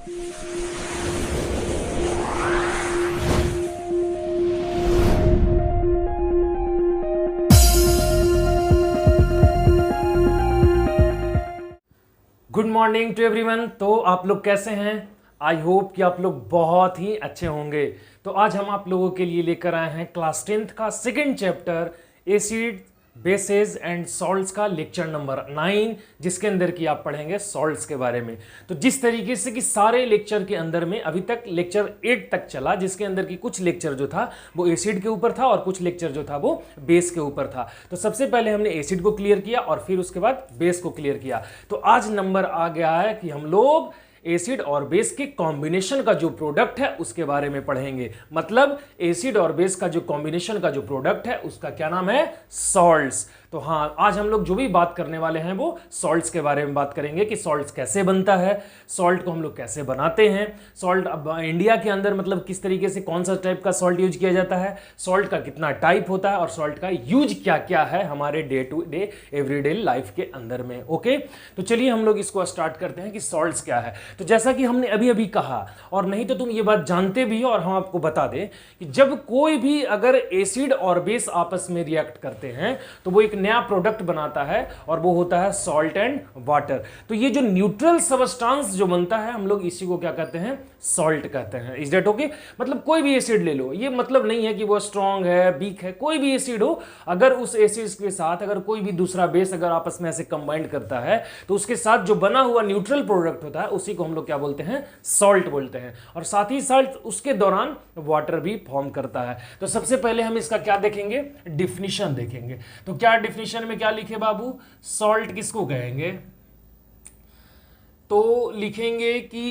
Good morning to everyone. तो आप लोग कैसे हैं? आई होप कि आप लोग बहुत ही अच्छे होंगे। तो आज हम आप लोगों के लिए लेकर आए हैं क्लास 10th का second chapter acid bases and salts का लेक्चर नंबर 9, जिसके अंदर की आप पढ़ेंगे सॉल्ट्स के बारे में। तो जिस तरीके से कि सारे लेक्चर के अंदर में अभी तक लेक्चर 8 तक चला, जिसके अंदर की कुछ लेक्चर जो था वो एसिड के ऊपर था और कुछ लेक्चर जो था वो बेस के ऊपर था। तो सबसे पहले हमने एसिड को क्लियर किया और फिर उसके बाद बेस को क्लियर किया। तो आज नंबर आ गया है कि हम लोग एसिड और बेस के कॉम्बिनेशन का जो प्रोडक्ट है उसके बारे में पढ़ेंगे। मतलब एसिड और बेस का जो कॉम्बिनेशन का जो प्रोडक्ट है उसका क्या नाम है? सॉल्ट्स। तो हाँ, आज हम लोग जो भी बात करने वाले हैं वो सॉल्ट्स के बारे में बात करेंगे कि सॉल्ट्स कैसे बनता है, सॉल्ट को हम लोग कैसे बनाते हैं, सॉल्ट अब इंडिया के अंदर मतलब किस तरीके से कौन सा टाइप का सॉल्ट यूज किया जाता है, सॉल्ट का कितना टाइप होता है और सॉल्ट का यूज क्या क्या है हमारे day to day everyday life के अंदर में। ओके, तो चलिए हम लोग इसको स्टार्ट करते हैं कि सॉल्ट्स क्या है। तो जैसा कि हमने अभी अभी कहा, और नहीं तो तुम ये बात जानते भी हो और हम आपको बता दें कि जब कोई भी अगर एसिड और बेस आपस में रिएक्ट करते हैं तो वो एक नया प्रोडक्ट बनाता है और वो होता है सॉल्ट एंड वाटर। तो ये जो न्यूट्रल सबस्टेंस जो बनता है हम लोग इसी को क्या कहते हैं? सॉल्ट कहते हैं। Is that okay? मतलब कोई भी एसिड ले लो, ये मतलब नहीं है कि वो स्ट्रॉन्ग है वीक है, कोई भी एसिड हो, अगर उस एसिड के साथ अगर कोई भी दूसरा बेस अगर आपस में ऐसे कंबाइंड करता है तो उसके साथ जो बना हुआ न्यूट्रल प्रोडक्ट होता है उसी को हम लोग क्या बोलते हैं? सॉल्ट बोलते हैं। और साथ ही साथ उसके दौरान वाटर भी फॉर्म करता है। तो सबसे पहले हम इसका क्या देखेंगे? डिफिनीशन देखेंगे। तो क्या डिफिनीशन में क्या लिखे बाबू? सॉल्ट किसको कहेंगे? तो लिखेंगे कि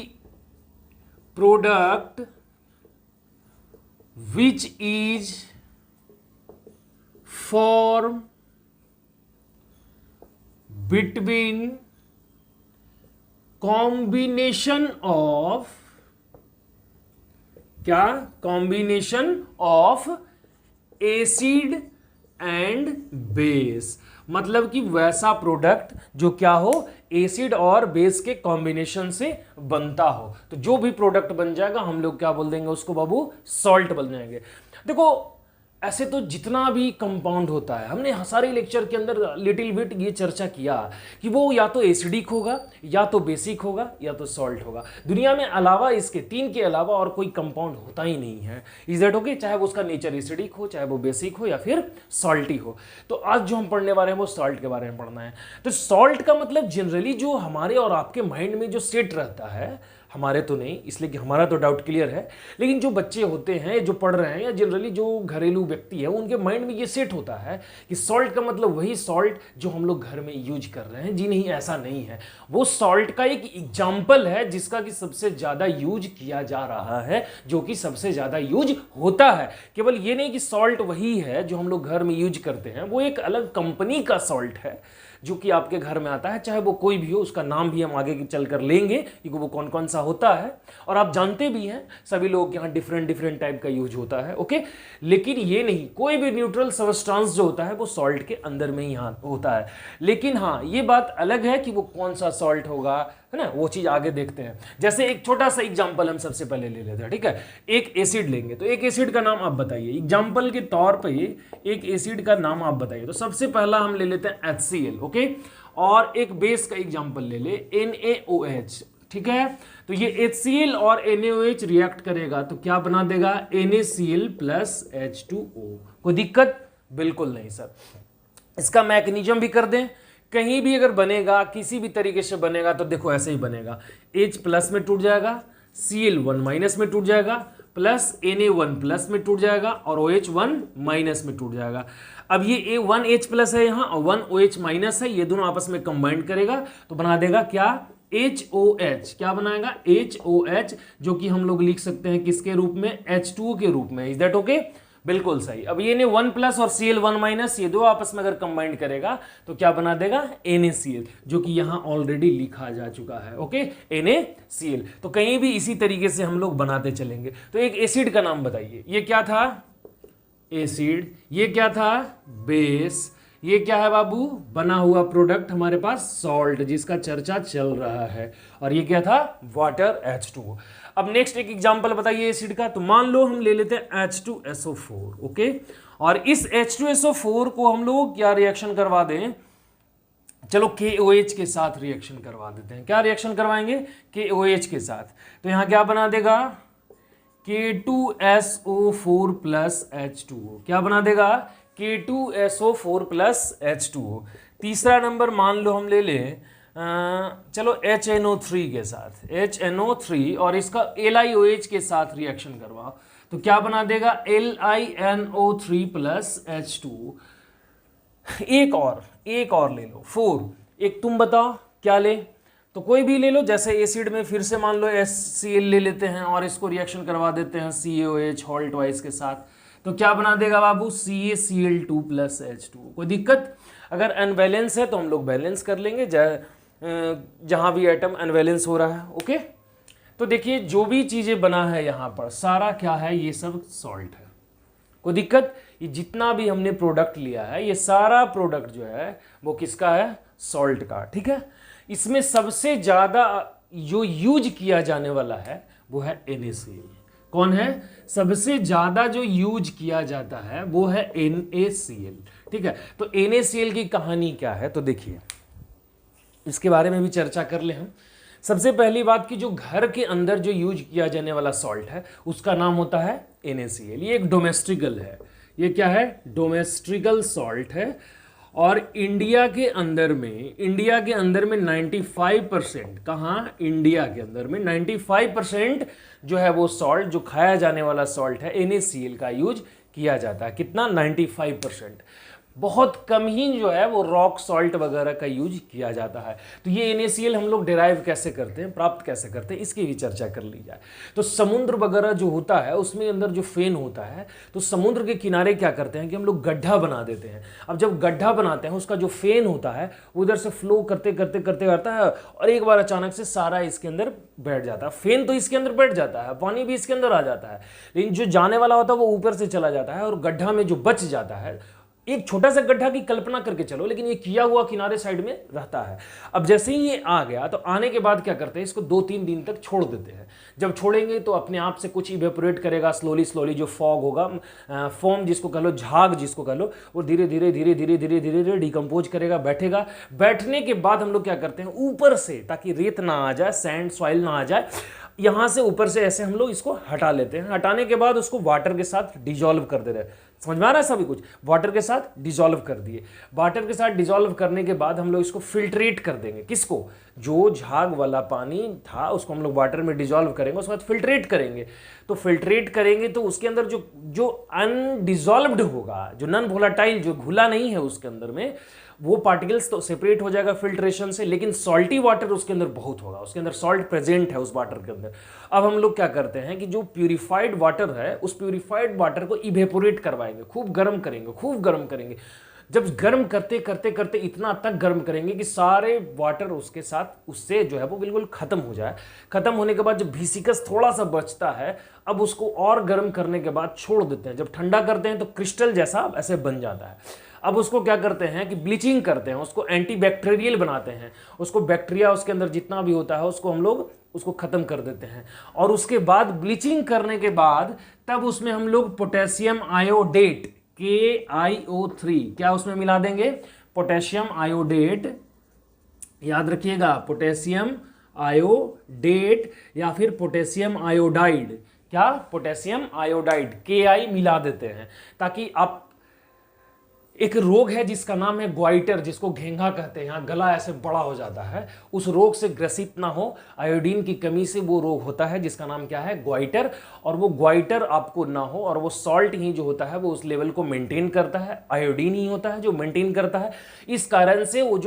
product which is form between combination of क्या? Combination of acid and base. मतलब कि वैसा प्रोडक्ट जो क्या हो? एसिड और बेस के कॉम्बिनेशन से बनता हो। तो जो भी प्रोडक्ट बन जाएगा हम लोग क्या बोल देंगे उसको बाबू? सॉल्ट बन जाएंगे। देखो, ऐसे तो जितना भी कंपाउंड होता है, हमने सारे लेक्चर के अंदर लिटिल बिट ये चर्चा किया कि वो या तो एसिडिक होगा या तो बेसिक होगा या तो सॉल्ट होगा। दुनिया में अलावा इसके, तीन के अलावा और कोई कंपाउंड होता ही नहीं है। Is that okay? चाहे वो उसका नेचर एसिडिक हो, चाहे वो बेसिक हो या फिर सॉल्टी हो। तो आज जो हम पढ़ने वाले हैं वो सॉल्ट के बारे में पढ़ना है। तो सॉल्ट का मतलब जनरली जो हमारे और आपके माइंड में जो सेट रहता है, हमारे तो नहीं, इसलिए कि हमारा तो डाउट क्लियर है, लेकिन जो बच्चे होते हैं जो पढ़ रहे हैं या जनरली जो घरेलू व्यक्ति है उनके माइंड में ये सेट होता है कि सॉल्ट का मतलब वही सॉल्ट जो हम लोग घर में यूज कर रहे हैं। जी नहीं, ऐसा नहीं है। वो सॉल्ट का एक एग्जाम्पल है जिसका कि सबसे ज्यादा यूज किया जा रहा है, जो कि सबसे ज्यादा यूज होता है। केवल ये नहीं कि सॉल्ट वही है जो हम लोग घर में यूज करते हैं, वो एक अलग कंपनी का सॉल्ट है जो कि आपके घर में आता है, चाहे वो कोई भी हो। उसका नाम भी हम आगे चलकर लेंगे कि वो कौन कौन सा होता है, और आप जानते भी हैं सभी लोगों के यहाँ डिफरेंट डिफरेंट टाइप का यूज होता है। ओके, लेकिन ये नहीं, कोई भी न्यूट्रल सबस्टेंस जो होता है वो सॉल्ट के अंदर में ही होता है। लेकिन हाँ, ये बात अलग है कि वो कौन सा सॉल्ट होगा, है ना, वो चीज आगे देखते हैं। जैसे एक छोटा सा एग्जांपल हम सबसे पहले ले लेते हैं, ठीक है? एक एसिड लेंगे, तो एक एसिड का नाम आप बताइए, एग्जांपल के तौर पे एक एसिड का नाम आप बताइए। तो सबसे पहला हम ले लेते हैं HCl, ओके, और एक बेस का एग्जांपल ले ले NaOH, ठीक है? तो ये HCl और NaOH रिएक्ट करेगा तो क्या बना देगा? NaCl plus H2O। कोई दिक्कत? बिल्कुल नहीं सर। इसका मैकेनिज्म भी कर दें, कहीं भी अगर बनेगा, किसी भी तरीके से बनेगा तो देखो ऐसे ही बनेगा। H प्लस में टूट जाएगा, Cl1 माइनस में टूट जाएगा, प्लस Na1 प्लस में टूट जाएगा और OH1 माइनस में टूट जाएगा। अब ये A1H प्लस है यहाँ और 1OH माइनस है, ये दोनों आपस में कंबाइन करेगा तो बना देगा क्या? HOH। क्या बनाएगा? HOH, जो कि हम लोग लिख सकते हैं किसके रूप में? H2O के रूप में। Is that okay? बिल्कुल सही। अब ये Na1 प्लस और Cl1 माइनस, ये दो आपस में अगर कंबाइंड करेगा तो क्या बना देगा? NaCl, जो कि यहां ऑलरेडी लिखा जा चुका है। Okay, NaCl। तो कहीं भी इसी तरीके से हम लोग बनाते चलेंगे। तो एक एसिड का नाम बताइए। ये क्या था? एसिड। ये क्या था? बेस। ये क्या है बाबू, बना हुआ प्रोडक्ट हमारे पास सॉल्ट, जिसका चर्चा चल रहा है, और ये क्या था, वाटर H2O। अब नेक्स्ट एक एग्जांपल बताइए एसिड का, तो मान लो हम ले लेते हैं H2SO4, ओके, और इस H2SO4 को हम लोग क्या रिएक्शन करवा दें, चलो KOH के साथ रिएक्शन करवा देते हैं। क्या रिएक्शन करवाएंगे, KOH के साथ, तो यहां क्या बना देगा, K2SO4 प्लस H2O, क्या बना देगा, K2SO4 प्लस H2O। तीसरा नंबर मान लो हम ले लें चलो HNO3 के साथ, HNO3, और इसका LiOH के साथ रिएक्शन करवाओ, तो क्या बना देगा, LiNO3 प्लस H2O। एक और ले लो 4, एक तुम बताओ क्या ले, तो कोई भी ले लो, जैसे एसिड में फिर से मान लो HCl ले लेते हैं और इसको रिएक्शन करवा देते हैं CaOH हॉल्ट वाइज के साथ, तो क्या बना देगा बाबू, CaCl2 प्लस H2O। कोई दिक्कत, अगर अनबैलेंस है तो हम लोग बैलेंस कर लेंगे, जहां भी एटम अनबैलेंस हो रहा है, ओके। तो देखिए जो भी चीजें बना है यहाँ पर सारा क्या है, ये सब सॉल्ट है, कोई दिक्कत, ये जितना भी हमने प्रोडक्ट लिया है ये सारा प्रोडक्ट जो है वो किसका है, सॉल्ट का, ठीक है। इसमें सबसे ज्यादा जो यूज किया जाने वाला है वो है NaCl। कौन है, सबसे ज्यादा जो यूज किया जाता है वो है NaCl, ठीक है। तो NaCl की कहानी क्या है, तो देखिए इसके बारे में भी चर्चा कर ले हम। सबसे पहली बात कि जो घर के अंदर जो यूज किया जाने वाला सॉल्ट है उसका नाम होता है NaCl। ये एक डोमेस्टिकल है, ये क्या है, डोमेस्टिकल सॉल्ट है, और इंडिया के अंदर में 95%, कहाँ, इंडिया के अंदर में 95% जो है वो सॉल्ट, जो खाया जाने वाला सॉल्ट है, NaCl का यूज किया जाता है। कितना, 95%। बहुत कम ही जो है वो रॉक सॉल्ट वगैरह का यूज किया जाता है। तो ये NaCl हम लोग डिराइव कैसे करते हैं, प्राप्त कैसे करते हैं, इसकी भी चर्चा कर ली जाए। तो समुद्र वगैरह जो होता है उसमें अंदर जो फेन होता है, तो समुद्र के किनारे क्या करते हैं कि हम लोग गड्ढा बना देते हैं। अब जब गड्ढा बनाते हैं उसका जो फेन होता है उधर से फ्लो करते करते करते आता है, और एक बार अचानक से सारा इसके अंदर बैठ जाता है। फेन तो इसके अंदर बैठ जाता है, पानी भी इसके अंदर आ जाता है, लेकिन जो जाने वाला होता है वो ऊपर से चला जाता है, और गड्ढा में जो बच जाता है, एक छोटा सा गड्ढा की कल्पना करके चलो, लेकिन ये किया हुआ किनारे साइड में रहता है। अब जैसे ही ये आ गया तो आने के बाद क्या करते हैं, इसको 2-3 दिन तक छोड़ देते हैं। जब छोड़ेंगे तो अपने आप से कुछ इवेपोरेट करेगा, स्लोली जो फॉग होगा, फॉर्म जिसको कह लो, झाग जिसको कह लो, वो धीरे धीरे डिकम्पोज करेगा, बैठेगा। बैठने के बाद हम लोग क्या करते हैं, ऊपर से, ताकि रेत ना आ जाए, सैंड सॉइल ना आ जाए, यहाँ से ऊपर से ऐसे हम लोग इसको हटा लेते हैं। हटाने के बाद उसको वाटर के साथ डिजोल्व कर दे रहे हैं। समझ में आ रहा है सभी कुछ, वाटर के साथ डिजोल्व कर दिए। वाटर के साथ डिजोल्व करने के बाद हम लोग इसको फिल्ट्रेट कर देंगे। किसको, जो झाग वाला पानी था उसको हम लोग वाटर में डिजोल्व करेंगे, उसके बाद फिल्ट्रेट करेंगे। तो फिल्ट्रेट करेंगे तो उसके अंदर जो अनडिजोल्व्ड होगा, जो नॉन वोलेटाइल, जो घुला नहीं है उसके अंदर में, वो पार्टिकल्स तो सेपरेट हो जाएगा फिल्ट्रेशन से, लेकिन सॉल्टी वाटर उसके अंदर बहुत होगा, उसके अंदर सॉल्ट प्रेजेंट है उस वाटर के अंदर। अब हम लोग क्या करते हैं कि जो प्यूरिफाइड वाटर है उस प्यूरिफाइड वाटर को इवेपोरेट करवाएंगे, खूब गर्म करेंगे। जब गर्म करते करते करते इतना तक गर्म करेंगे कि सारे वाटर उसके साथ उससे जो है वो बिल्कुल खत्म हो जाए। खत्म होने के बाद जब भीसिकस थोड़ा सा बचता है, अब उसको और गर्म करने के बाद छोड़ देते हैं। जब ठंडा करते हैं तो क्रिस्टल जैसा ऐसे बन जाता है। अब उसको क्या करते हैं कि ब्लीचिंग करते हैं, उसको एंटीबैक्टीरियल बनाते हैं, उसको बैक्टीरिया उसके अंदर जितना भी होता है उसको हम लोग उसको खत्म कर देते हैं। और उसके बाद ब्लीचिंग करने के बाद तब उसमें हम लोग पोटेशियम आयोडेट KiO3 क्या उसमें मिला देंगे, पोटेशियम आयोडेट, याद रखिएगा, पोटेशियम आयोडेट या फिर पोटेशियम आयोडाइड, क्या, पोटेशियम आयोडाइड Ki मिला देते हैं, ताकि आप, एक रोग है जिसका नाम है ग्वाइटर, जिसको घेंघा कहते हैं, यहाँ गला ऐसे बड़ा हो जाता है, उस रोग से ग्रसित ना हो, आयोडीन की कमी से वो रोग होता है जिसका नाम क्या है, ग्वाइटर। और वो ग्वाइटर आपको ना हो, और वो सॉल्ट ही जो होता है वो उस लेवल को मेंटेन करता है, आयोडीन ही होता है जो मेंटेन करता है। इस कारण से वो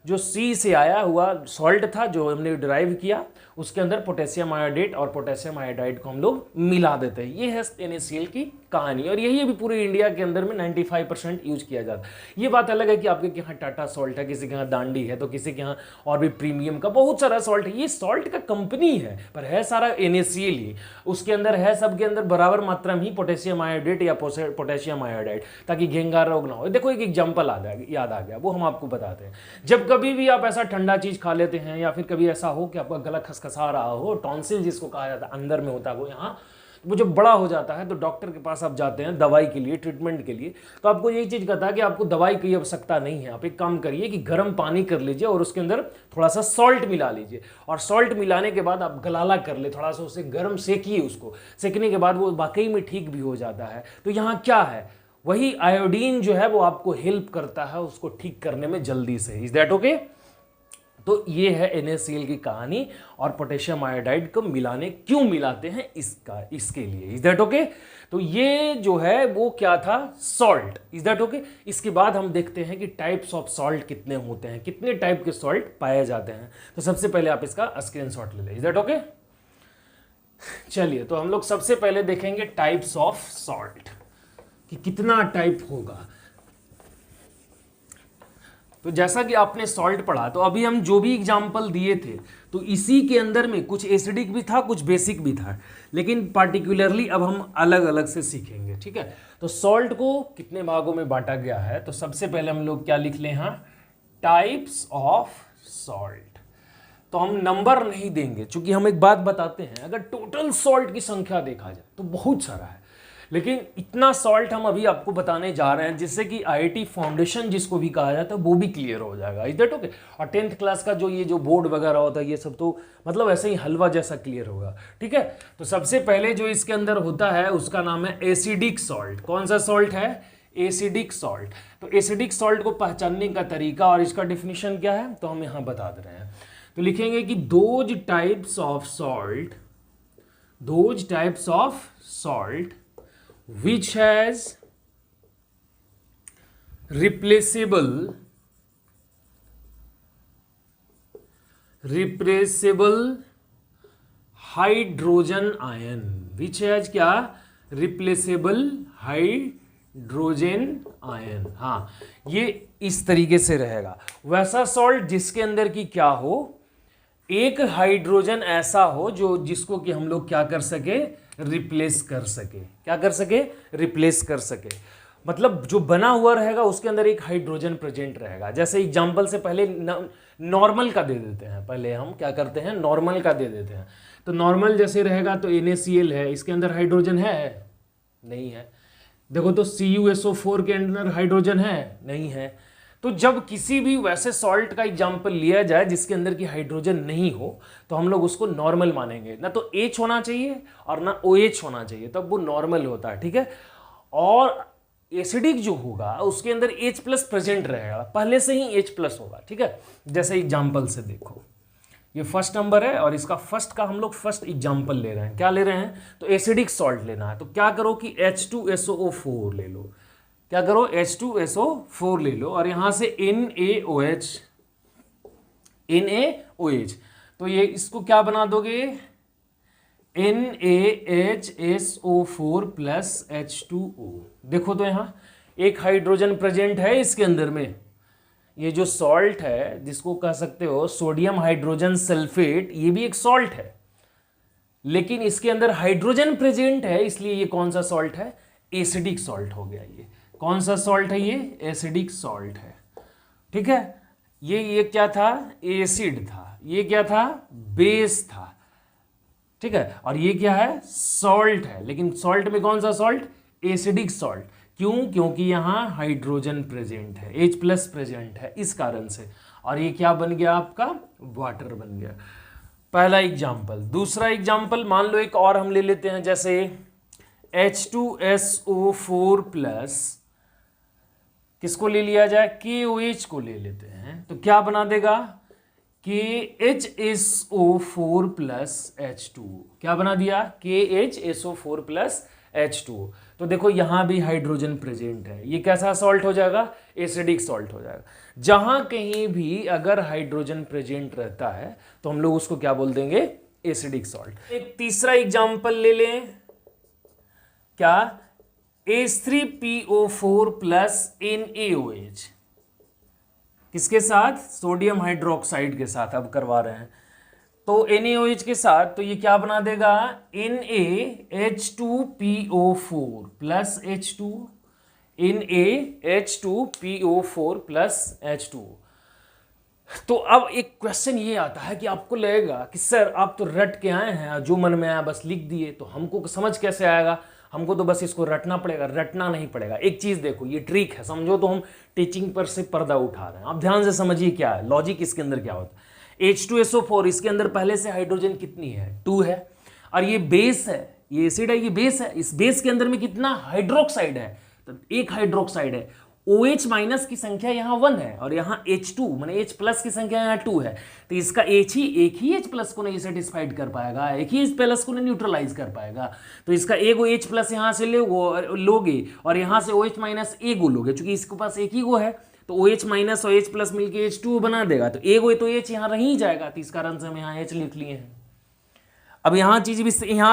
जो सी से आया हुआ सॉल्ट था जो हमने डिराइव किया, उसके अंदर पोटेशियम आयोडेट और पोटेशियम आयोडाइड को हम लोग मिला देते हैं। ये है NaCl की कहानी, और यही अभी पूरे इंडिया के अंदर में 95% यूज किया जाता है। ये बात अलग है कि आपके यहाँ टाटा सॉल्ट है, किसी के यहाँ दांडी है, तो किसी के यहाँ और भी प्रीमियम का बहुत सारा सॉल्ट है। ये सॉल्ट का कंपनी है, पर है सारा NaCl ही। उसके अंदर है, सबके अंदर बराबर मात्रा में ही पोटेशियम आयोडेट या पोटेशियम आयोडाइड, ताकि घेंगा रोग ना हो। देखो एक एग्जाम्पल याद आ गया, वो हम आपको बताते हैं। जब कभी भी आप ऐसा ठंडा चीज खा लेते हैं, या फिर कभी ऐसा हो कि आपका गला खसखसा रहा हो, टॉन्सिल जिसको कहा जाता है, अंदर में होता है वो, यहाँ वो जब बड़ा हो जाता है तो डॉक्टर के पास आप जाते हैं दवाई के लिए, ट्रीटमेंट के लिए। तो आपको यही चीज़ कहता है कि आपको दवाई की आवश्यकता नहीं है, आप एक काम करिए कि गर्म पानी कर लीजिए और उसके अंदर थोड़ा सा सॉल्ट मिला लीजिए, और सॉल्ट मिलाने के बाद आप गलाला कर ले, थोड़ा सा उसे गर्म सेकिए, उसको सेकने के बाद वो वाकई में ठीक भी हो जाता है। तो यहाँ क्या है, वही आयोडीन जो है वो आपको हेल्प करता है उसको ठीक करने में जल्दी से। Is that okay? तो ये है NaCl की कहानी, और पोटेशियम आयोडाइड को क्यों मिलाते हैं इसके लिए। Is that okay? तो ये जो है वो क्या था, सॉल्ट। Is that okay? इसके बाद हम देखते हैं कि टाइप्स ऑफ सॉल्ट कितने होते हैं, कितने टाइप के सॉल्ट पाए जाते हैं। तो सबसे पहले आप इसका स्क्रीनशॉट ले लें। Is that okay? चलिए, तो हम लोग सबसे पहले देखेंगे टाइप्स ऑफ सॉल्ट कि कितना टाइप होगा। तो जैसा कि आपने सॉल्ट पढ़ा, तो अभी हम जो भी एग्जाम्पल दिए थे, तो इसी के अंदर में कुछ एसिडिक भी था, कुछ बेसिक भी था, लेकिन पार्टिकुलरली अब हम अलग अलग से सीखेंगे। ठीक है? तो सॉल्ट को कितने भागों में बांटा गया है, तो सबसे पहले हम लोग क्या लिख लें, हाँ, टाइप्स ऑफ सॉल्ट। तो हम नंबर नहीं देंगे, क्योंकि हम एक बात बताते हैं, अगर टोटल सॉल्ट की संख्या देखा जाए तो बहुत सारा है, लेकिन इतना सॉल्ट हम अभी आपको बताने जा रहे हैं जिससे कि IIT फाउंडेशन जिसको भी कहा जाता है वो भी क्लियर हो जाएगा। Is that okay? और 10th क्लास का जो ये जो बोर्ड वगैरह होता है, ये सब तो मतलब ऐसे ही हलवा जैसा क्लियर होगा। ठीक है? तो सबसे पहले जो इसके अंदर होता है उसका नाम है एसिडिक सॉल्ट। कौन सा सॉल्ट है? Acidic salt. तो एसिडिक सॉल्ट को पहचानने का तरीका और इसका डिफिनीशन क्या है, तो हम यहाँ बता दे रहे हैं। तो लिखेंगे कि those types of salt which has replaceable hydrogen ion, which has क्या, replaceable hydrogen ion। हाँ, ये इस तरीके से रहेगा। वैसा सॉल्ट जिसके अंदर की क्या हो, एक हाइड्रोजन ऐसा हो जो जिसको कि हम लोग क्या कर सके, रिप्लेस कर सके। क्या कर सके? रिप्लेस कर सके। मतलब जो बना हुआ रहेगा उसके अंदर एक हाइड्रोजन प्रेजेंट रहेगा। जैसे एग्जांपल से पहले नॉर्मल का दे देते हैं, पहले हम क्या करते हैं, नॉर्मल का दे देते हैं। तो नॉर्मल जैसे रहेगा तो NaCl है, इसके अंदर हाइड्रोजन है, नहीं है। देखो तो CuSO4 के अंदर हाइड्रोजन है, नहीं है। तो जब किसी भी वैसे सॉल्ट का एग्जाम्पल लिया जाए जिसके अंदर की हाइड्रोजन नहीं हो, तो हम लोग उसको नॉर्मल मानेंगे। ना तो H होना चाहिए और ना OH होना चाहिए, तब वो नॉर्मल होता है। ठीक है? और एसिडिक जो होगा उसके अंदर H+ प्रेजेंट रहेगा, पहले से ही H+ होगा। ठीक है? जैसे एग्जाम्पल से देखो, ये फर्स्ट नंबर है और इसका फर्स्ट का हम लोग फर्स्ट एग्जाम्पल ले रहे हैं। क्या ले रहे हैं? तो एसिडिक सॉल्ट लेना है। तो क्या करो कि H2SO4 ले लो। क्या करो? H2SO4 ले लो, और यहां से NaOH। तो ये इसको क्या बना दोगे, NaHSO4 + H2O। देखो तो यहां एक हाइड्रोजन प्रेजेंट है इसके अंदर में। ये जो सॉल्ट है जिसको कह सकते हो सोडियम हाइड्रोजन सल्फेट, ये भी एक सॉल्ट है, लेकिन इसके अंदर हाइड्रोजन प्रेजेंट है, इसलिए ये कौन सा सॉल्ट है? एसिडिक सॉल्ट हो गया। ये कौन सा सॉल्ट है? ये एसिडिक सॉल्ट है। ठीक है? ये क्या था? एसिड था। ये क्या था? बेस था। ठीक है? और ये क्या है? सॉल्ट है। लेकिन सॉल्ट में कौन सा सॉल्ट? Acidic salt. क्यों? क्योंकि यहां हाइड्रोजन प्रेजेंट है, H+ प्रेजेंट है, इस कारण से। और ये क्या बन गया आपका? वाटर बन गया। पहला एग्जाम्पल। दूसरा एग्जाम्पल मान लो एक और हम ले लेते हैं, जैसे H2SO4+ किसको ले लिया जाए? KOH को ले लेते हैं। तो क्या बना देगा? KHSO4+ H2O। क्या बना दिया? KHSO4+ H2O। तो देखो यहां भी हाइड्रोजन प्रेजेंट है। ये कैसा सॉल्ट हो जाएगा? एसिडिक सॉल्ट हो जाएगा। जहां कहीं भी अगर हाइड्रोजन प्रेजेंट रहता है तो हम लोग उसको क्या बोल देंगे? Acidic salt. एक तीसरा एग्जाम्पल ले लें, क्या, H3PO4 प्लस NaOH, किसके साथ, सोडियम हाइड्रोक्साइड के साथ अब करवा रहे हैं, तो NaOH के साथ, तो ये क्या बना देगा, NaH2PO4 plus H2, NaH2PO4 plus H2। तो अब एक क्वेश्चन ये आता है कि आपको लगेगा कि सर आप तो रट के आए हैं, जो मन में आया बस लिख दिए, तो हमको समझ कैसे आएगा, हमको तो बस इसको रटना पड़ेगा। रटना नहीं पड़ेगा, एक चीज देखो, ये ट्रिक है, समझो तो हम टीचिंग पर से पर्दा उठा रहे हैं। आप ध्यान से समझिए क्या है लॉजिक, इसके अंदर क्या होता है। H2SO4, इसके अंदर पहले से हाइड्रोजन कितनी है, 2 है, और ये बेस है, ये एसिड है, ये बेस है, इस बेस के अंदर में कितना हाइड्रोक्साइड है, तो एक हाइड्रोक्साइड है। OH माइनस की संख्या यहाँ 1 है और यहाँ H2 माने H प्लस की संख्या यहाँ 2 है, तो इसका एक ही H प्लस को नहीं सेटिस्फाइड कर पाएगा, एक ही H प्लस को नहीं न्यूट्रलाइज कर पाएगा, तो इसका एगो H प्लस यहाँ से लोगे और यहाँ से OH माइनस एगो लोगे, चूंकि इसके पास एक ही गो है, तो OH माइनस और H प्लस मिलकर H2 बना देगा, तो एगो तो H यहाँ रह ही जाएगा, तो इस कारण से हम यहाँ H लिख लिए हैं। अब यहाँ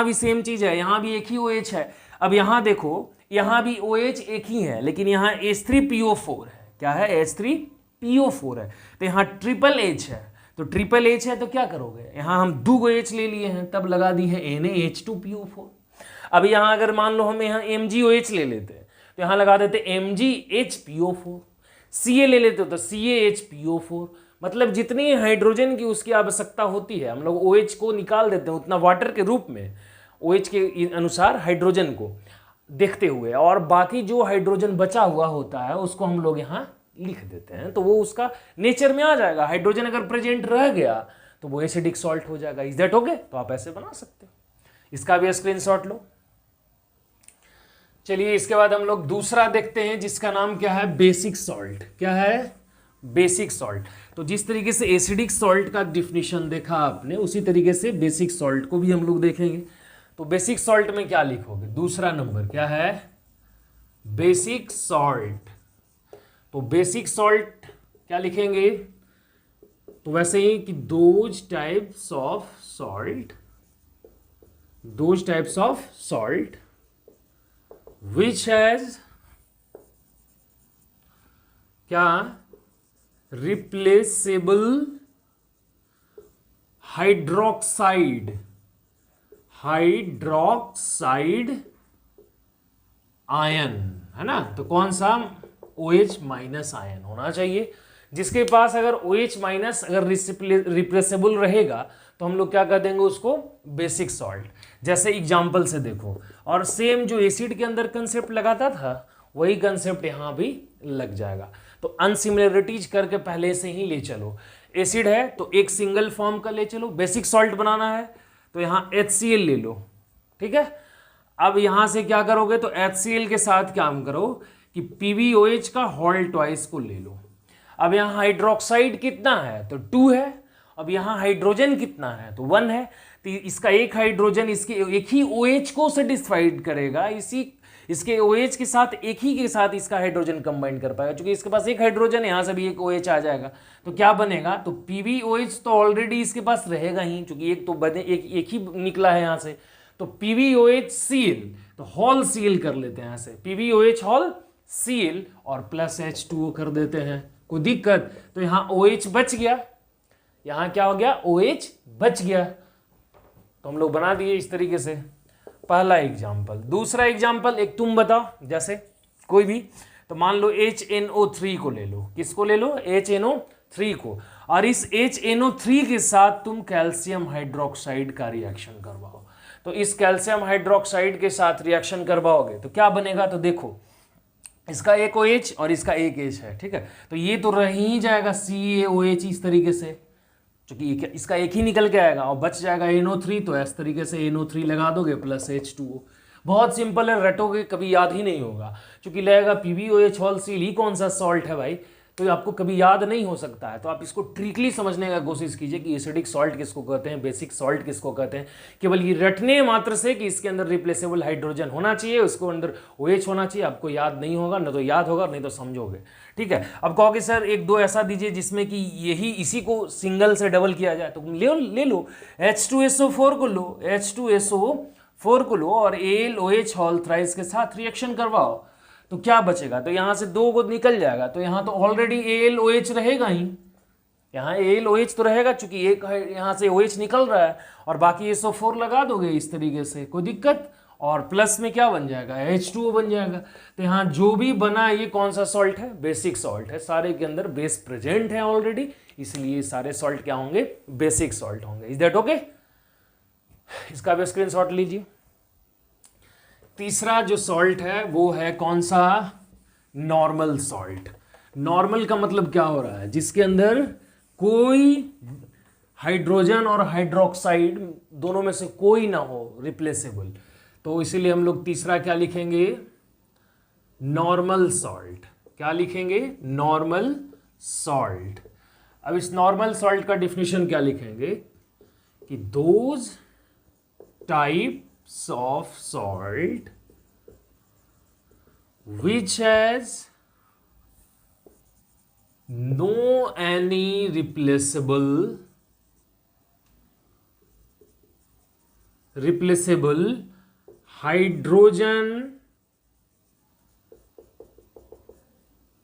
भी सेम चीज है, यहाँ भी एक ही OH है। अब यहाँ देखो, यहाँ भी OH एक ही है, लेकिन यहाँ H3PO4 है, क्या है, H3PO4 है, तो यहाँ ट्रिपल H है, तो ट्रिपल H है तो क्या करोगे, यहाँ हम 2 H ले लिए हैं, तब लगा दी है NaH2PO4। अब यहाँ अगर मान लो हम यहाँ MgOH ले लेते हैं, तो यहाँ लगा देते MgHPO4, Ca ले लेते हो तो CaHPO4, मतलब जितनी हाइड्रोजन की उसकी आवश्यकता होती है, हम लोग OH को निकाल देते हैं उतना वाटर के रूप में, OH के अनुसार हाइड्रोजन को देखते हुए, और बाकी जो हाइड्रोजन बचा हुआ होता है उसको हम लोग यहाँ लिख देते हैं, तो वो उसका नेचर में आ जाएगा। हाइड्रोजन अगर प्रेजेंट रह गया तो वो एसिडिक सॉल्ट हो जाएगा। Is that okay? तो आप ऐसे बना सकते हो, इसका भी स्क्रीनशॉट लो। चलिए इसके बाद हम लोग दूसरा देखते हैं, जिसका नाम क्या है, बेसिक सॉल्ट। क्या है, बेसिक सॉल्ट। तो जिस तरीके से एसिडिक सॉल्ट का डिफिनीशन देखा आपने, उसी तरीके से बेसिक सॉल्ट को भी हम लोग देखेंगे। तो बेसिक सॉल्ट में क्या लिखोगे, दूसरा नंबर क्या है, बेसिक सॉल्ट। तो बेसिक सॉल्ट क्या लिखेंगे, तो वैसे ही कि those types of salt which has क्या, रिप्लेसेबल हाइड्रोक्साइड आयन, है ना, तो कौन सा, OH माइनस आयन होना चाहिए, जिसके पास अगर OH माइनस अगर रिप्लेसेबल रहेगा तो हम लोग क्या कर देंगे उसको, बेसिक सॉल्ट। जैसे एग्जाम्पल से देखो, और सेम जो एसिड के अंदर कंसेप्ट लगाता था वही कंसेप्ट यहाँ भी लग जाएगा। तो अनसिमिलरिटीज करके पहले से ही ले चलो। एसिड है तो एक सिंगल फॉर्म का ले चलो, बेसिक सॉल्ट बनाना है तो यहाँ HCl ले लो, ठीक है। अब यहाँ से क्या करोगे, तो HCl के साथ काम करो कि PbOH का होल ट्वाइस को ले लो। अब यहाँ हाइड्रोक्साइड कितना है, तो 2 है। अब यहाँ हाइड्रोजन कितना है, तो 1 है। तो इसका एक हाइड्रोजन इसके एक ही OH को सेटिस्फाइड करेगा, इसके OH के साथ एक ही के साथ इसका हाइड्रोजन कंबाइन कर पाएगा, क्योंकि इसके पास एक हाइड्रोजन है, यहाँ से भी एक OH आ जाएगा, तो क्या बनेगा, तो PbOH तो ऑलरेडी इसके पास रहेगा ही, क्योंकि एक तो बने एक ही निकला है यहाँ से, तो PbOH तो होल Cl कर लेते हैं यहाँ से, PbOH होल Cl और प्लस H2O कर देते हैं, कोई दिक्कत, तो यहाँ OH बच गया, यहाँ क्या हो गया, OH बच गया, तो हम लोग बना दिए इस तरीके से। पहला एग्जाम्पल। दूसरा एग्जाम्पल एक तुम बताओ, जैसे कोई भी, तो मान लो HNO3 को ले लो, किसको ले लो, HNO3 को, और इस HNO3 के साथ तुम कैल्शियम हाइड्रोक्साइड का रिएक्शन करवाओ। तो इस कैल्शियम हाइड्रोक्साइड के साथ रिएक्शन करवाओगे तो क्या बनेगा, तो देखो इसका एक OH और इसका एक H है, ठीक है, तो ये तो रह ही जाएगा CaOH इस तरीके से, क्योंकि इसका एक ही निकल के आएगा और बच जाएगा NO3, तो इस तरीके से NO3 लगा दोगे प्लस H2O। बहुत सिंपल है, रटोगे कभी याद ही नहीं होगा, क्योंकि लगेगा PbOH होल Cl ही कौन सा सॉल्ट है भाई, तो आपको कभी याद नहीं हो सकता है। तो आप इसको ट्रिकली समझने का कोशिश कीजिए कि एसिडिक सॉल्ट किसको कहते हैं, बेसिक सॉल्ट किसको कहते हैं। केवल ये रटने मात्र से कि इसके अंदर रिप्लेसेबल हाइड्रोजन होना चाहिए, उसको अंदर OH होना चाहिए, आपको याद नहीं होगा, न तो याद होगा नहीं तो समझोगे। ठीक है, अब कहोगे सर एक दो ऐसा दीजिए जिसमें कि यही इसी को सिंगल से डबल किया जाए, तो ले लो H2SO4 को लो, H2SO4 को लो और AlOH हॉल थ्राइस के साथ रिएक्शन करवाओ, तो क्या बचेगा, तो यहां से 2 को निकल जाएगा, तो यहां तो ऑलरेडी AlOH रहेगा ही, यहाँ AlOH तो रहेगा, चूंकि एक यहां से OH निकल रहा है, और बाकी SO4 लगा दोगे इस तरीके से, कोई दिक्कत, और प्लस में क्या बन जाएगा, H2O बन जाएगा। तो यहाँ जो भी बना ये कौन सा सॉल्ट है, बेसिक सॉल्ट है, सारे के अंदर बेस प्रेजेंट है ऑलरेडी, इसलिए सारे सॉल्ट क्या होंगे, बेसिक सॉल्ट होंगे। Is that okay? इसका भी स्क्रीनशॉट लीजिए। तीसरा जो सॉल्ट है वो है कौन सा, नॉर्मल सॉल्ट। नॉर्मल का मतलब क्या हो रहा है, जिसके अंदर कोई हाइड्रोजन और हाइड्रोक्साइड दोनों में से कोई ना हो, रिप्लेसेबल। तो इसीलिए हम लोग तीसरा क्या लिखेंगे, नॉर्मल सॉल्ट। क्या लिखेंगे, नॉर्मल सॉल्ट। अब इस नॉर्मल सॉल्ट का डिफिनेशन क्या लिखेंगे कि those types of salt which has no any replaceable hydrogen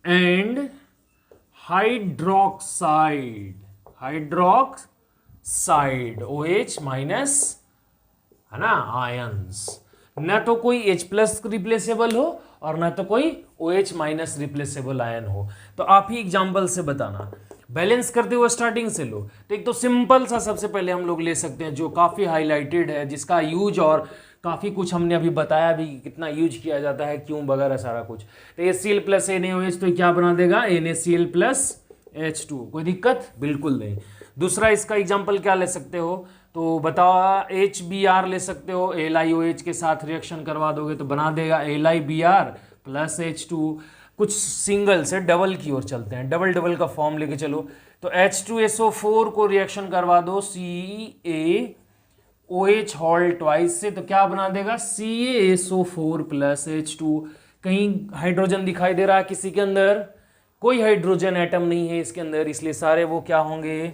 and hydroxide OH minus है ना, आयंस। न तो कोई H+ रिप्लेसेबल हो और न तो कोई OH- रिप्लेसेबल आयन हो। तो आप ही एग्जांपल से बताना, बैलेंस करते हुए स्टार्टिंग से लो। तो एक तो सिंपल सा सबसे पहले हम लोग ले सकते हैं जो काफ़ी हाईलाइटेड है, जिसका यूज और काफ़ी कुछ हमने अभी बताया भी कि कितना यूज किया जाता है, क्यों वगैरह सारा कुछ। तो HCl + NaOH तो क्या बना देगा, NaCl + H2। कोई दिक्कत बिल्कुल नहीं। दूसरा इसका एग्जाम्पल क्या ले सकते हो, तो बताओ HBr ले सकते हो, LiOH के साथ रिएक्शन करवा दोगे तो बना देगा LiBr + H2। कुछ सिंगल से डबल की ओर चलते हैं, डबल डबल का फॉर्म लेके चलो। तो H2SO4 को रिएक्शन करवा दो CaOH हॉल ट्वाइस से, तो क्या बना देगा, CaSO4 + H2। कहीं हाइड्रोजन दिखाई दे रहा है किसी के अंदर, कोई हाइड्रोजन एटम नहीं है इसके अंदर, इसलिए सारे वो क्या होंगे।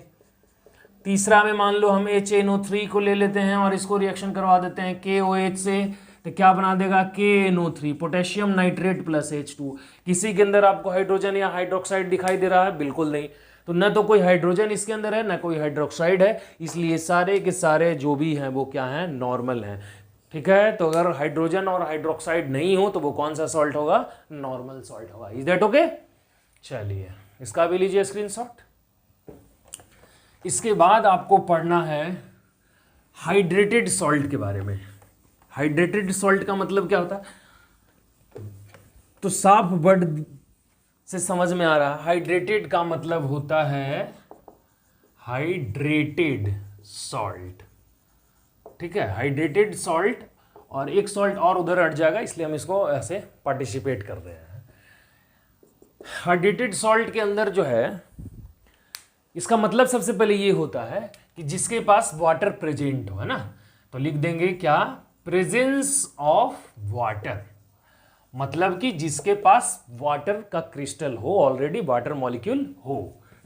तीसरा में मान लो हम HNO3 को ले लेते हैं और इसको रिएक्शन करवा देते हैं KOH से, तो क्या बना देगा, KNO3 पोटेशियम नाइट्रेट + H2। किसी के अंदर आपको हाइड्रोजन या हाइड्रोक्साइड दिखाई दे रहा है, बिल्कुल नहीं। तो न तो कोई हाइड्रोजन इसके अंदर है, न कोई हाइड्रोक्साइड है, इसलिए सारे के सारे जो भी हैं वो क्या हैं, नॉर्मल हैं। ठीक है, तो अगर हाइड्रोजन और हाइड्रोक्साइड नहीं हो तो वो कौन सा सॉल्ट होगा, नॉर्मल सॉल्ट होगा। Is that okay? चलिए इसका भी लीजिए स्क्रीनशॉट। इसके बाद आपको पढ़ना है हाइड्रेटेड सॉल्ट के बारे में। हाइड्रेटेड सॉल्ट का मतलब क्या होता है, तो साफ वर्ड से समझ में आ रहा है। हाइड्रेटेड का मतलब होता है हाइड्रेटेड सॉल्ट। ठीक है, हाइड्रेटेड सॉल्ट, और एक सॉल्ट और उधर हट जाएगा, इसलिए हम इसको ऐसे पार्टिसिपेट कर रहे हैं। हाइड्रेटेड सॉल्ट के अंदर जो है, इसका मतलब सबसे पहले ये होता है कि जिसके पास वाटर प्रेजेंट हो, है ना। तो लिख देंगे क्या, प्रेजेंस ऑफ वाटर, मतलब कि जिसके पास वाटर का क्रिस्टल हो, ऑलरेडी वाटर मॉलिक्यूल हो।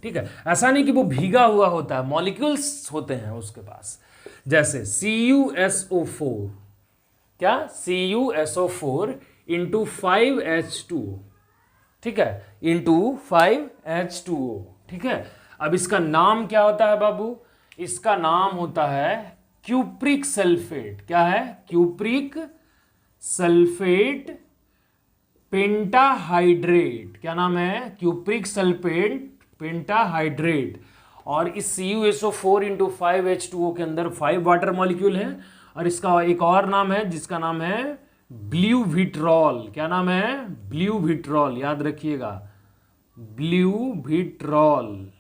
ठीक है, ऐसा नहीं कि वो भीगा हुआ होता है, मॉलिक्यूल्स होते हैं उसके पास। जैसे CuSO4, क्या, CuSO4 × 5H2O, ठीक है, × 5H2O। ठीक है, अब इसका नाम क्या होता है बाबू, इसका नाम होता है क्यूप्रिक सल्फेट। क्या है, क्यूप्रिक सल्फेट पेंटाहाइड्रेट। क्या नाम है, क्यूप्रिक सल्फेट पेंटाहाइड्रेट। और इस CuSO4 × 5H2O के अंदर 5 वाटर मॉलिक्यूल है, और इसका एक और नाम है जिसका नाम है ब्ल्यूविट्रॉल। क्या नाम है, ब्ल्यूविट्रॉल, याद रखिएगा, ब्ल्यूविट्रॉल।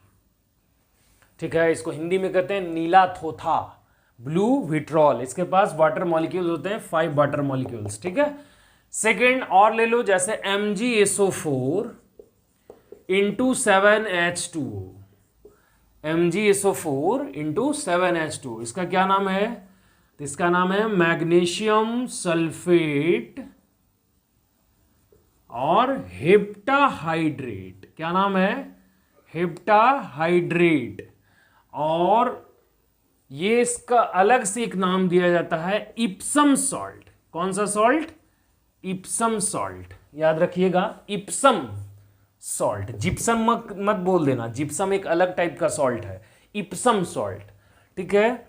ठीक है, इसको हिंदी में कहते हैं नीला थोथा, ब्ल्यूविट्रॉल। इसके पास वाटर मॉलिक्यूल्स होते हैं 5 वाटर मॉलिक्यूल्स। ठीक है, सेकेंड और ले लो, जैसे MgSO4 into 7H2O, MgSO4 into 7H2O। इसका क्या नाम है? तो इसका नाम है मैग्नीशियम सल्फेट और हेप्टाहाइड्रेट। क्या नाम है? हेप्टाहाइड्रेट। और ये इसका अलग से एक नाम दिया जाता है इप्सम सॉल्ट। कौन सा सॉल्ट? Epsom salt. याद रखिएगा, इप्सम सॉल्ट। जिप्सम मत बोल देना, जिप्सम एक अलग टाइप का सॉल्ट है, इप्सम सॉल्ट। ठीक है।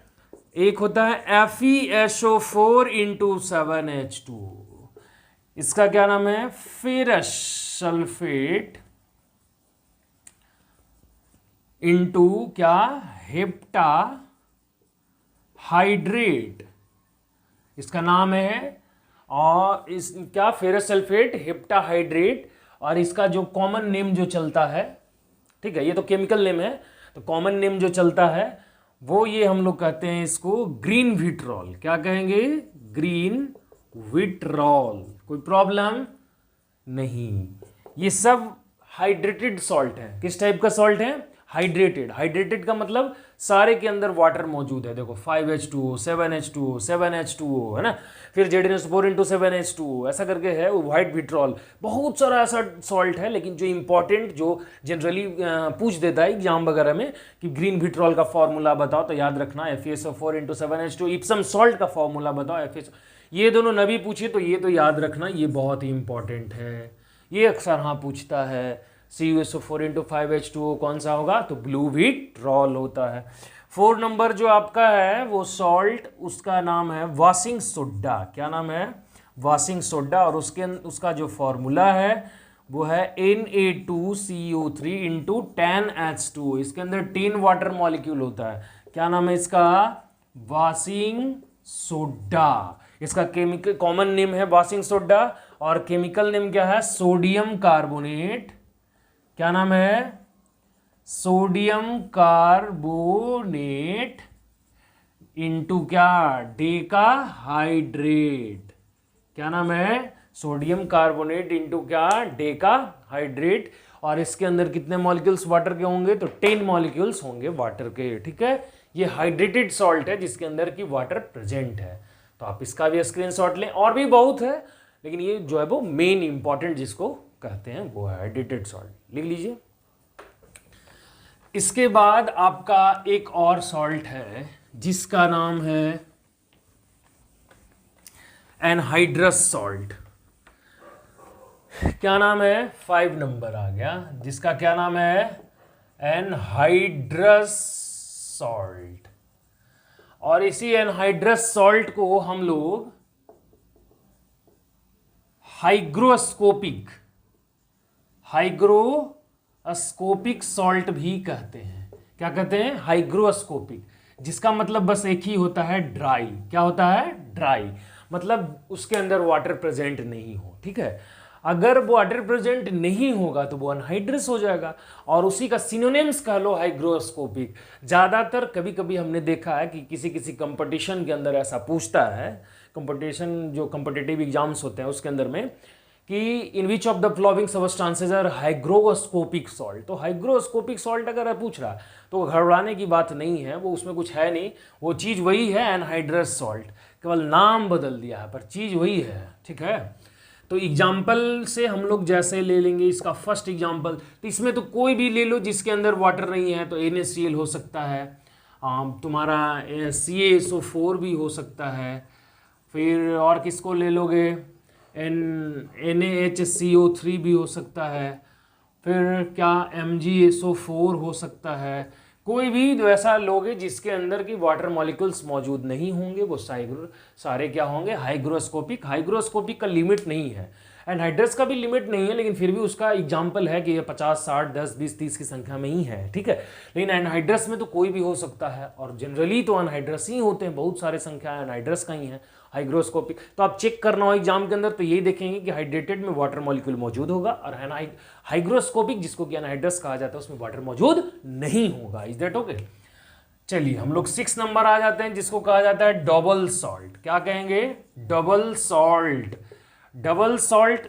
एक होता है FeSO4 इंटू 7H2। इसका क्या नाम है? फेरस सल्फेट इंटू क्या? Hepta hydrate. इसका नाम है, और इस क्या? Ferrous sulphate heptahydrate. और इसका जो कॉमन नेम जो चलता है, ठीक है, ये तो केमिकल नेम है, तो कॉमन नेम जो चलता है वो ये हम लोग कहते हैं इसको ग्रीन विट्रॉल। क्या कहेंगे? Green vitriol. कोई प्रॉब्लम नहीं। ये सब हाइड्रेटेड सॉल्ट है। किस टाइप का सॉल्ट है? हाइड्रेटेड। हाइड्रेटेड का मतलब सारे के अंदर वाटर मौजूद है। देखो 5H2O, 7H2O, 7H2O, है ना, फिर ZnSO4 इंटू 7H2O, ऐसा करके है वो व्हाइट विट्रॉल। बहुत सारा ऐसा सॉल्ट है, लेकिन जो इंपॉर्टेंट, जो जनरली पूछ देता है एग्जाम वगैरह में कि ग्रीन विट्रॉल का फॉर्मूला बताओ, तो याद रखना FeSO4 into 7H2। Epsom salt का फॉर्मूला बताओ, FeSO। ये दोनों नबी पूछे तो ये तो याद रखना, ये बहुत ही इंपॉर्टेंट है। ये अक्सर हाँ पूछता है। CuSO4 इंटू 5H2O कौन सा होगा? तो ब्लू विट्रॉल होता है। 4 नंबर जो आपका है वो सॉल्ट, उसका नाम है वाशिंग सोडा। क्या नाम है? Washing soda. और उसका जो फॉर्मूला है वो है Na2CO3 इंटू 10H2O। इसके अंदर 10 वाटर मॉलिक्यूल होता है। क्या नाम है इसका? Washing soda. इसका केमिकल कॉमन नेम है वाशिंग सोडा, और केमिकल नेम क्या है? Sodium carbonate. क्या नाम है? सोडियम कार्बोनेट इंटू क्या? डेका हाइड्रेट। क्या नाम है? सोडियम कार्बोनेट इंटू क्या? डेका हाइड्रेट। और इसके अंदर कितने मॉलिक्यूल्स वाटर के होंगे? तो 10 मॉलिक्यूल्स होंगे वाटर के। ठीक है। ये हाइड्रेटेड सॉल्ट है जिसके अंदर की वाटर प्रेजेंट है। तो आप इसका भी स्क्रीनशॉट लें। और भी बहुत है, लेकिन ये जो है वो मेन इंपॉर्टेंट जिसको कहते हैं वो है हाइड्रेटेड सॉल्ट। लिख लीजिए। इसके बाद आपका एक और सॉल्ट है जिसका नाम है एनहाइड्रस सॉल्ट। क्या नाम है? 5 नंबर आ गया, जिसका क्या नाम है? Anhydrous salt. और इसी एनहाइड्रस सॉल्ट को हम लोग हाइग्रोस्कोपिक सॉल्ट भी कहते हैं। क्या कहते हैं? हाइग्रोस्कोपिक, जिसका मतलब बस एक ही होता है, ड्राई। क्या होता है? ड्राई, मतलब उसके अंदर वाटर प्रेजेंट नहीं हो। ठीक है। अगर वो वाटर प्रेजेंट नहीं होगा तो वो अनहाइड्रस हो जाएगा, और उसी का सिनोनिम्स कह लो हाइग्रोस्कोपिक। ज़्यादातर कभी कभी हमने देखा है कि किसी किसी कंपटीशन के अंदर ऐसा पूछता है, कंपटीशन जो कॉम्पिटिटिव एग्जाम्स होते हैं उसके अंदर में, कि in which of the flowing substances are hygroscopic salt. तो हाइग्रोस्कोपिक सॉल्ट अगर पूछ रहा तो घबराने की बात नहीं है, वो उसमें कुछ है नहीं, वो चीज़ वही है एनहाइड्रस सॉल्ट, केवल नाम बदल दिया है पर चीज़ वही है। ठीक है। तो एग्जाम्पल से हम लोग जैसे ले लेंगे इसका फर्स्ट एग्जाम्पल, तो इसमें तो कोई भी ले लो जिसके अंदर वाटर नहीं है, तो NaCl हो सकता है, तुम्हारा CaSO4 भी हो सकता है, फिर और किसको ले लोगे? NaHCO3 भी हो सकता है, फिर क्या MgSO4 हो सकता है। कोई भी वैसा लोगे जिसके अंदर की वाटर मॉलिक्यूल्स मौजूद नहीं होंगे, वो सारे क्या होंगे? हाइग्रोस्कोपिक। हाइग्रोस्कोपिक का लिमिट नहीं है, एनहाइड्रस का भी लिमिट नहीं है, लेकिन फिर भी उसका एग्जाम्पल है कि ये 50, 60, 10, 20, 30 की संख्या में ही है। ठीक है। लेकिन एनहाइड्रस में तो कोई भी हो सकता है, और जनरली तो अनहाइड्रस ही होते हैं, बहुत सारे संख्या एनहाइड्रस का ही है। हाइग्रोस्कोपिक तो आप चेक करना हो एग्जाम के अंदर तो यही देखेंगे कि हाइड्रेटेड में वाटर मॉलिक्यूल मौजूद होगा, और हाइग्रोस्कोपिक जिसको कि एनहाइड्रस कहा जाता है उसमें वाटर मौजूद नहीं होगा। Is that okay? चलिए हम लोग 6 नंबर आ जाते हैं, जिसको कहा जाता है डबल सॉल्ट। क्या कहेंगे? Double salt. डबल सॉल्ट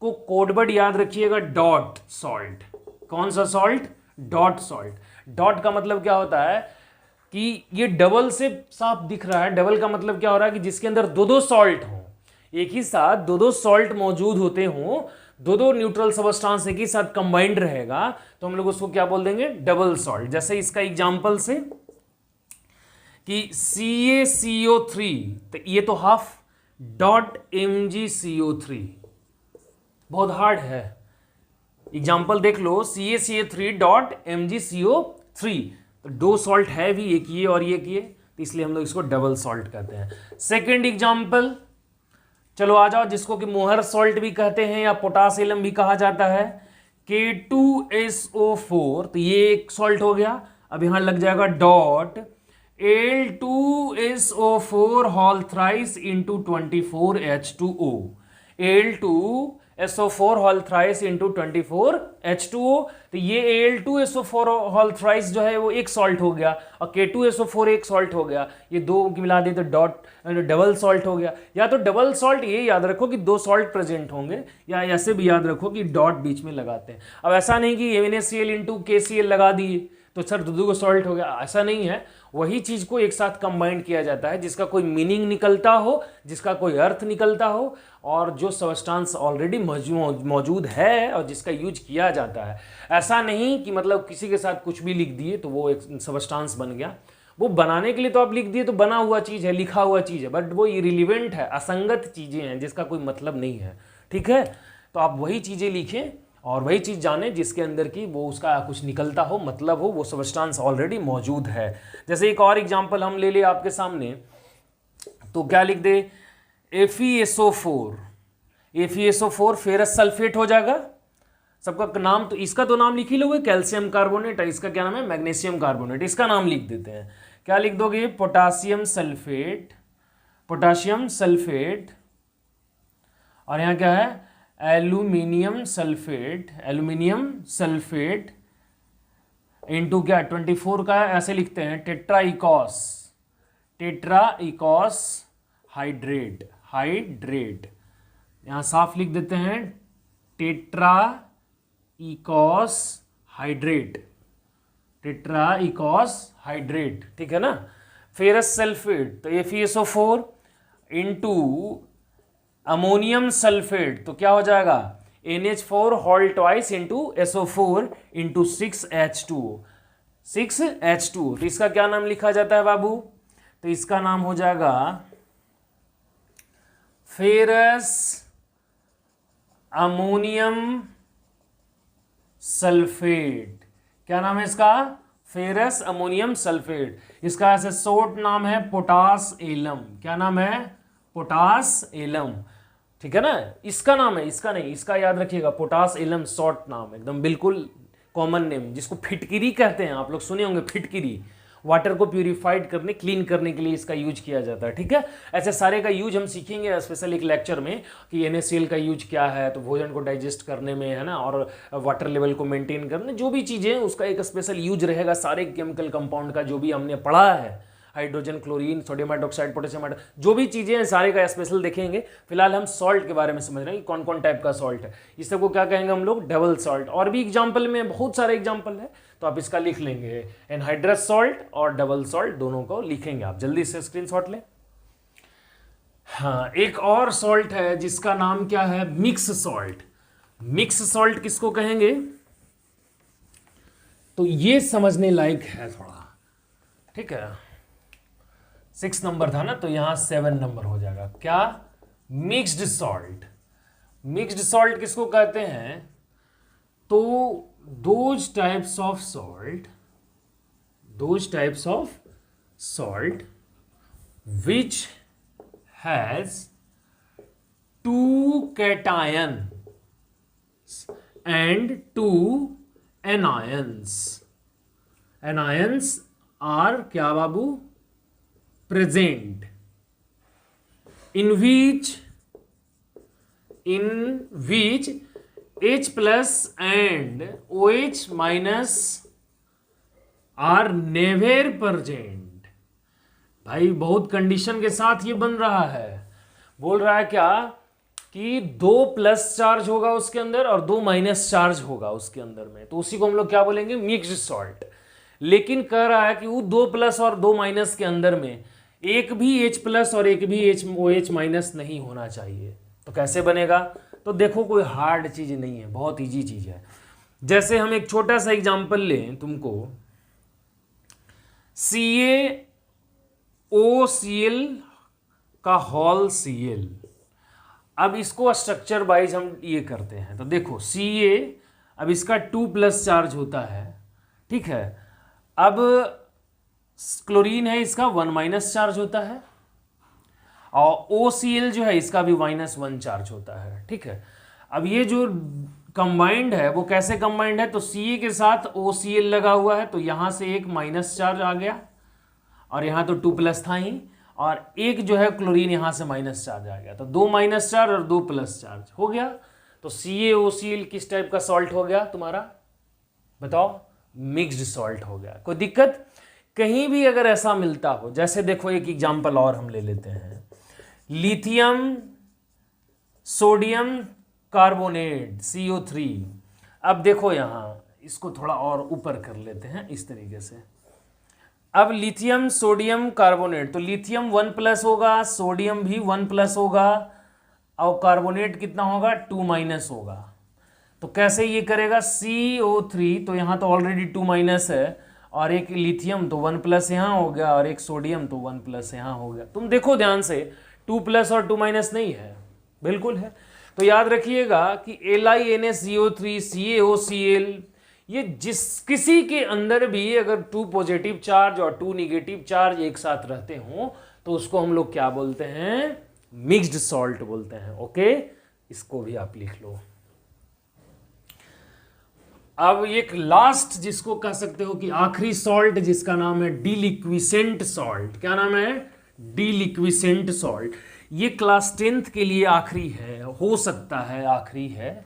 को कोडवर्ड याद रखिएगा, डॉट सॉल्ट। कौन सा सॉल्ट? Dot salt. डॉट का मतलब क्या होता है कि ये डबल से साफ दिख रहा है। डबल का मतलब क्या हो रहा है कि जिसके अंदर दो दो सॉल्ट हो, एक ही साथ दो दो सॉल्ट मौजूद होते हों, दो दो न्यूट्रल सबस्टांस एक ही साथ कंबाइंड रहेगा, तो हम लोग उसको क्या बोल देंगे? Double salt. जैसे इसका एग्जांपल से कि CaCO3, तो ये तो हाफ डॉट MgCO3, बहुत हार्ड है। एग्जाम्पल देख लो, CaCO3 डॉट MgCO3, तो दो सॉल्ट है भी, एक ये और एक ये, तो इसलिए हम लोग इसको डबल सॉल्ट कहते हैं। सेकेंड एग्जाम्पल, चलो आ जाओ, जिसको कि मोहर सॉल्ट भी कहते हैं या पोटासियम भी कहा जाता है, K2SO4, तो ये एक सॉल्ट हो गया। अब यहां लग जाएगा dot Al2SO4 whole thrice into 24H2O, Al2SO4 whole thrice into 24H2O, तो ये Al2SO4 होल थ्राइस जो है वो एक सॉल्ट हो गया, और K2SO4 एक सॉल्ट हो गया। ये दो मिला दे तो डॉट डबल सॉल्ट हो गया। या तो डबल सॉल्ट ये याद रखो कि दो सॉल्ट प्रेजेंट होंगे, या ऐसे भी याद रखो कि डॉट बीच में लगाते हैं। अब ऐसा नहीं कि NaCl इंटू KCl लगा दिए तो सर दो सॉल्ट हो गया, ऐसा नहीं है। वही चीज को एक साथ कंबाइन किया जाता है जिसका कोई मीनिंग निकलता हो, जिसका कोई अर्थ निकलता हो, और जो सबस्टांस ऑलरेडी मौजूद है और जिसका यूज किया जाता है। ऐसा नहीं कि मतलब किसी के साथ कुछ भी लिख दिए तो वो एक सबस्टांस बन गया। वो बनाने के लिए तो आप लिख दिए तो बना हुआ चीज है, लिखा हुआ चीज है, बट वो इरिलीवेंट है, असंगत चीजें हैं जिसका कोई मतलब नहीं है। ठीक है, तो आप वही चीजें लिखें और वही चीज जाने जिसके अंदर की वो उसका कुछ निकलता हो, मतलब हो, वो सबस्टांस ऑलरेडी मौजूद है। जैसे एक और एग्जांपल हम ले ले आपके सामने, तो क्या लिख दे? FeSO4 फेरस सल्फेट हो जाएगा। सबका नाम तो, इसका तो नाम लिख ही लोगे, कैल्शियम कार्बोनेट, इसका क्या नाम है? Magnesium carbonate. इसका नाम लिख देते हैं, क्या लिख दोगे? पोटासियम सल्फेट, पोटासियम सल्फेट, और यहां क्या है? Aluminium sulphate, aluminium sulphate into क्या? 24 का ऐसे लिखते हैं, टेट्राइकॉस, टेट्राइकॉस हाइड्रेट, हाइड्रेट यहां साफ लिख देते हैं, टेट्राइकॉस हाइड्रेट, टेट्राइकॉस हाइड्रेट। ठीक है ना? फेरस सल्फेट, तो FeSO4 इंटू अमोनियम सल्फेट, तो क्या हो जाएगा? NH4 whole twice into SO4 into 6H2O, 6H2O। तो इसका क्या नाम लिखा जाता है बाबू? तो इसका नाम हो जाएगा फेरस अमोनियम सल्फेट। क्या नाम है इसका? Ferrous ammonium sulphate. इसका ऐसे शॉर्ट नाम है पोटास एलम। क्या नाम है? Potash alum. ठीक है ना? इसका नाम है, इसका नहीं, इसका याद रखिएगा, पोटास एलम शॉर्ट नाम, एकदम बिल्कुल कॉमन नेम, जिसको फिटकिरी कहते हैं। आप लोग सुने होंगे फिटकिरी, वाटर को प्यूरिफाइड करने, क्लीन करने के लिए इसका यूज किया जाता है। ठीक है, ऐसे सारे का यूज हम सीखेंगे स्पेशल एक लेक्चर में कि NaCl का यूज क्या है, तो भोजन को डाइजेस्ट करने में, है ना, और वाटर लेवल को मेंटेन करने, जो भी चीज़ें उसका एक स्पेशल यूज रहेगा। सारे केमिकल कंपाउंड का जो भी हमने पढ़ा है, hydrogen, chlorine, sodium hydroxide, potassium hydroxide, जो भी चीज़ें हैं सारे का स्पेशल देखेंगे। फिलहाल हम सॉल्ट के बारे में समझ रहे हैं कि कौन कौन टाइप का सॉल्ट है। इस सबको क्या कहेंगे हम लोग? Double salt. और भी एग्जाम्पल में बहुत सारे एग्जाम्पल है, तो आप इसका लिख लेंगे, एनहाइड्रस सॉल्ट और डबल सॉल्ट दोनों को लिखेंगे आप, जल्दी से स्क्रीनशॉट लें। हाँ, एक और सॉल्ट है जिसका नाम क्या है? Mix salt. मिक्स सॉल्ट किसको कहेंगे? तो ये समझने लायक है थोड़ा। ठीक है, 6 नंबर था ना, तो यहां 7 नंबर हो जाएगा। क्या? Mixed salt. मिक्स्ड सॉल्ट किसको कहते हैं? तो those types of salt which has 2 cations and 2 anions. Anions are क्या बाबू? present, in which H plus and OH minus are never present। भाई बहुत कंडीशन के साथ ये बन रहा है। बोल रहा है क्या कि 2 प्लस चार्ज होगा उसके अंदर और 2 माइनस चार्ज होगा उसके अंदर में, तो उसी को हम लोग क्या बोलेंगे, मिक्स्ड सॉल्ट। लेकिन कह रहा है कि वो 2 प्लस और 2 माइनस के अंदर में एक भी H प्लस और एक भी OH माइनस नहीं होना चाहिए। तो कैसे बनेगा? तो देखो कोई हार्ड चीज नहीं है, बहुत इजी चीज है। जैसे हम एक छोटा सा एग्जांपल लें तुमको, CaOCl का होल Cl। अब इसको स्ट्रक्चर वाइज हम ये करते हैं, तो देखो Ca अब इसका 2 प्लस चार्ज होता है, ठीक है। अब क्लोरीन है, इसका 1 माइनस चार्ज होता है, और OCl जो है इसका भी -1 चार्ज होता है, ठीक है। अब ये जो कंबाइंड है वो कैसे कंबाइंड है, तो Ca के साथ OCl लगा हुआ है, तो यहां से एक माइनस चार्ज आ गया और यहां तो 2 प्लस था ही, और एक जो है क्लोरीन यहां से माइनस चार्ज आ गया, तो 2 माइनस चार्ज और 2 प्लस चार्ज हो गया। तो CaOCl किस टाइप का सॉल्ट हो गया तुम्हारा, बताओ? मिक्स्ड सॉल्ट हो गया। कोई दिक्कत? कहीं भी अगर ऐसा मिलता हो, जैसे देखो एक एग्जांपल और हम ले लेते हैं, लिथियम सोडियम कार्बोनेट CO3। अब देखो यहां इसको थोड़ा और ऊपर कर लेते हैं इस तरीके से। अब लिथियम सोडियम कार्बोनेट, तो लिथियम 1 प्लस होगा, सोडियम भी 1 प्लस होगा, और कार्बोनेट कितना होगा, 2 माइनस होगा। तो कैसे ये करेगा, CO3, तो यहाँ तो ऑलरेडी 2 माइनस है, और एक लिथियम तो 1 प्लस यहाँ हो गया, और एक सोडियम तो 1 प्लस यहाँ हो गया। तुम देखो ध्यान से, 2 प्लस और 2 माइनस नहीं है, बिल्कुल है। तो याद रखिएगा कि LiNaCO3 CaOCl, ये किसी के अंदर भी अगर 2 पॉजिटिव चार्ज और 2 निगेटिव चार्ज एक साथ रहते हों तो उसको हम लोग क्या बोलते हैं, मिक्स्ड सॉल्ट बोलते हैं। ओके, इसको भी आप लिख लो। अब एक लास्ट जिसको कह सकते हो कि आखिरी सॉल्ट, जिसका नाम है डीलिक्विसेंट सॉल्ट। क्या नाम है? Deliquescent salt. ये क्लास 10th के लिए आखिरी है, हो सकता है आखिरी है,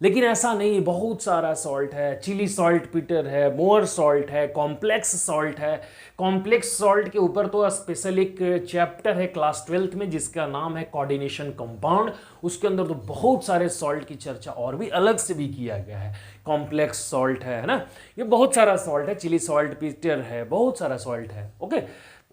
लेकिन ऐसा नहीं, बहुत सारा सॉल्ट है। चिली सॉल्ट पीटर है, मोअर सॉल्ट है, कॉम्प्लेक्स सॉल्ट है। कॉम्प्लेक्स सॉल्ट के ऊपर तो स्पेशल एक चैप्टर है क्लास 12th में जिसका नाम है कोऑर्डिनेशन कंपाउंड। उसके अंदर तो बहुत सारे सॉल्ट की चर्चा और भी अलग से भी किया गया है। कॉम्प्लेक्स सॉल्ट है ना, ये बहुत सारा सॉल्ट है। चिली सॉल्ट पीटर है, बहुत सारा सॉल्ट है। ओके,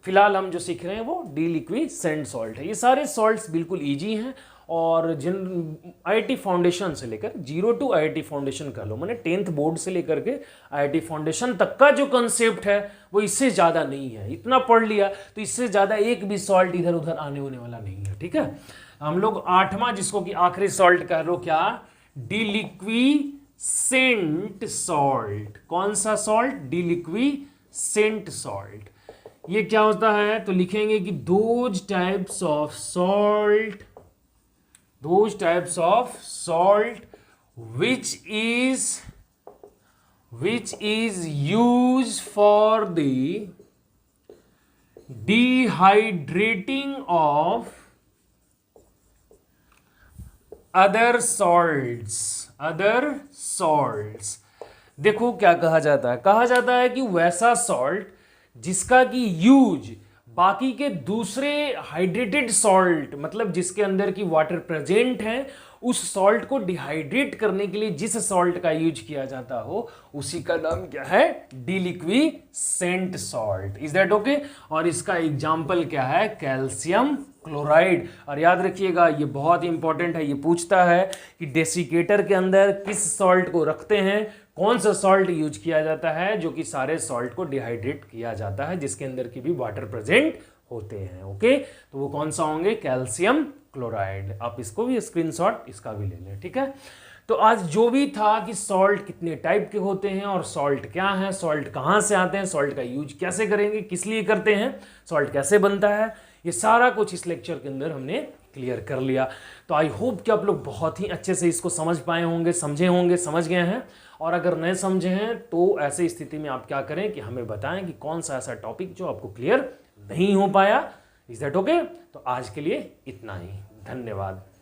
फिलहाल हम जो सीख रहे हैं वो डीलिक्विसेंट सॉल्ट है। ये सारे सॉल्ट्स बिल्कुल ईजी हैं, और जिन IIT फाउंडेशन से लेकर 0 to IIT फाउंडेशन कह लो, मैंने 10th बोर्ड से लेकर के IIT फाउंडेशन तक का जो कंसेप्ट है वो इससे ज़्यादा नहीं है। इतना पढ़ लिया तो इससे ज़्यादा एक भी सॉल्ट इधर उधर आने होने वाला नहीं है, ठीक है। हम लोग 8वां, जिसको कि आखिरी सॉल्ट कह लो, क्या? Deliquescent salt. कौन सा सॉल्ट? Deliquescent salt. ये क्या होता है? तो लिखेंगे कि those types of salt which is used for the dehydrating of other salts। देखो क्या कहा जाता है, कहा जाता है कि वैसा सॉल्ट जिसका कि यूज बाकी के दूसरे हाइड्रेटेड सॉल्ट, मतलब जिसके अंदर की वाटर प्रेजेंट है, उस सॉल्ट को डिहाइड्रेट करने के लिए जिस सॉल्ट का यूज किया जाता हो उसी का नाम क्या है? Deliquescent salt. Is that okay? और इसका एग्जाम्पल क्या है? Calcium chloride. और याद रखिएगा ये बहुत इंपॉर्टेंट है, ये पूछता है कि डेसिकेटर के अंदर किस सॉल्ट को रखते हैं, कौन सा सॉल्ट यूज किया जाता है जो कि सारे सॉल्ट को डिहाइड्रेट किया जाता है, जिसके अंदर की भी वाटर प्रेजेंट होते हैं। ओके, तो वो कौन सा होंगे? Calcium chloride. आप इसको भी स्क्रीनशॉट इसका भी ले लें, ठीक है। तो आज जो भी था कि सॉल्ट कितने टाइप के होते हैं और सॉल्ट क्या है, सॉल्ट कहाँ से आते हैं, सॉल्ट का यूज कैसे करेंगे, किस लिए करते हैं, सॉल्ट कैसे बनता है, ये सारा कुछ इस लेक्चर के अंदर हमने क्लियर कर लिया। तो आई होप कि आप लोग बहुत ही अच्छे से इसको समझ पाए होंगे, समझे होंगे, समझ गए हैं। और अगर नहीं समझे हैं तो ऐसे स्थिति में आप क्या करें कि हमें बताएं कि कौन सा ऐसा टॉपिक जो आपको क्लियर नहीं हो पाया। Is that okay? तो आज के लिए इतना ही, धन्यवाद।